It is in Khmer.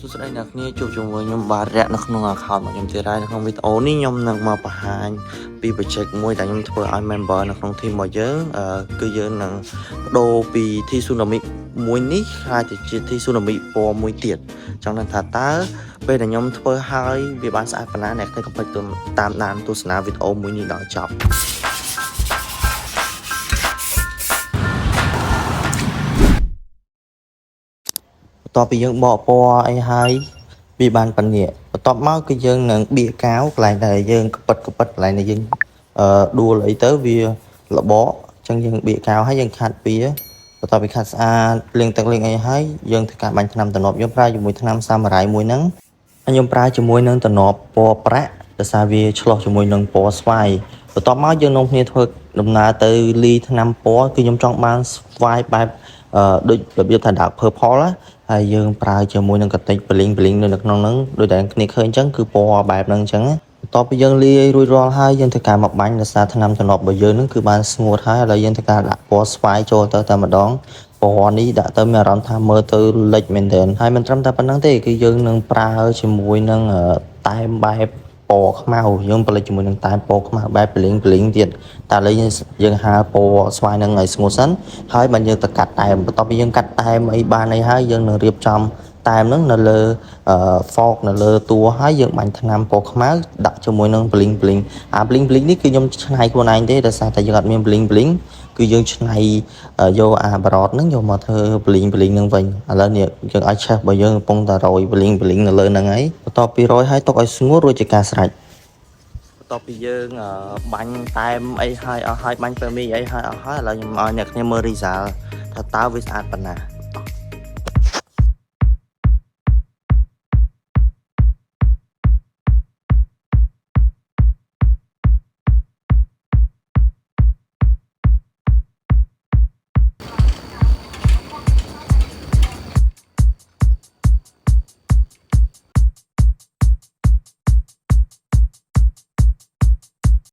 សួស្តីអ្នកគ្នាជួបជាមួយខ្ញុំបាទរៈនៅក្នុង account របស់ខ្ញុំទៀតហើយនៅក្នុងវីដេអូនេះខ្ញុំនឹងមកបង្ហាញពី project មួយដែលខ្ញុំធ្វើឲ្យ member នៅក្នុង team របស់យើងគឺយើងនឹងបដូរពី Tsunami មួយនេះហើយទៅជា Tsunami ពណ៌មួយទៀតចង់ថាតើពេលដែលខ្ញុំធ្វើហើយវាបានស្អាតប៉ុណ្ណាអ្នកគ្នាកុំភ្លេចតាមដានទស្សនាវីដេអូមួយនេះដល់ចប់បន្ទាប់ពីយើងបកពណ៌អីហើយវាបានបញ្ញាបន្ទាប់មកគឺយើងនឹងបៀកកាវកន្លែងដែលយើងកពិតកន្លែងដែលយើងដួលអីទៅវាលបកអញ្ចឹងយើងបៀកកាវហើយយើងខាត់វាបន្ទាប់ពីខាត់ស្អាតលាងទឹកលាងអីហើយយើងធ្វើការបាញ់ថ្នាំតំណប់យើងប្រើជាមួយថ្នាំសាមរ៉ៃមួយហ្នឹងខ្ញុំប្រើជាមួយនឹងតំណប់ពណ៌ប្រាក់ដោយសារវាឆ្លោះជាមួយនឹងពណ៌ស្វាយបន្ទាប់មកយើងនាំគ្នាធ្វើដំណើរទៅលីថ្នាំពណ៌គឺខ្ញុំចង់បានស្វាយបែបដូចរបៀបថាដាក់ purple ណាហើយយើងប្រើជាមួយនឹងកតិច bling នៅក្នុងហ្នឹងដូចតែគ្នាឃើញអញ្ចឹងគឺពណ៌បែបហ្នឹងអញ្ចឹងបន្ទាប់ពីយើងលាយរួចរាល់ហើយយើងធ្វើការមកបាញ់ដោយសារថ្នាំតំណប់របស់យើងហ្នឹងគឺបានស្ងួតហើយឥឡូវយើងធ្វើការដាក់ពណ៌ស្វាយចូលទៅតែម្ដងពណ៌នេះដាក់ទៅមានអារម្មណ៍ថាមើលទៅលិចមែនទែនហើយមិនត្រឹមតែប៉ុណ្្នឹងទេគឺយើងនឹងប្រើជាមួយនឹងតែមបែបពណ៌ខ្មៅយើងផលិតជាមួយនឹងតែមពណ៌ខ្មៅបែប bling ទៀតតែឥឡូវយើងហាលពណ៌ស្វាយនឹងឲ្យស្ងួតសិនហើយបានយើងទៅកាត់តែមបន្ទាប់ពីយើងកាត់តែមអីបានអីហើយយើងនឹងរៀបចំតែមហ្នឹងនៅលើfork នៅលើតួហើយយើងបាញ់ថ្នាំពណ៌ខ្មៅដាក់ជាមួយនឹង bling អា bling នេះគឺខ្ញុំច្នៃខ្លួនឯងទេដោយសារតែយើងអត់មាន bling គឺយើងច្នៃយកអាបារតហ្នឹងយកមកធ្វើ bling ហ្នឹងវិញឥឡូវនេះយើងឲ្យឆេះរបស់យើងកំពុងតែរយ bling នៅលើហ្នឹងហើយបន្ទាប់ពីរយហើយទុកឲ្យស្ងួតរួចជាការស្រេចបន្ទាប់ពីយើងបាញ់តែមអីហើយអស់ហើយបាញ់ពើមីអីហើយអស់ហើយឥឡូវខ្ញុំឲ្យអ្នកគ្នាមើល result ថាតើវាស្អាតប៉ុណ្ណា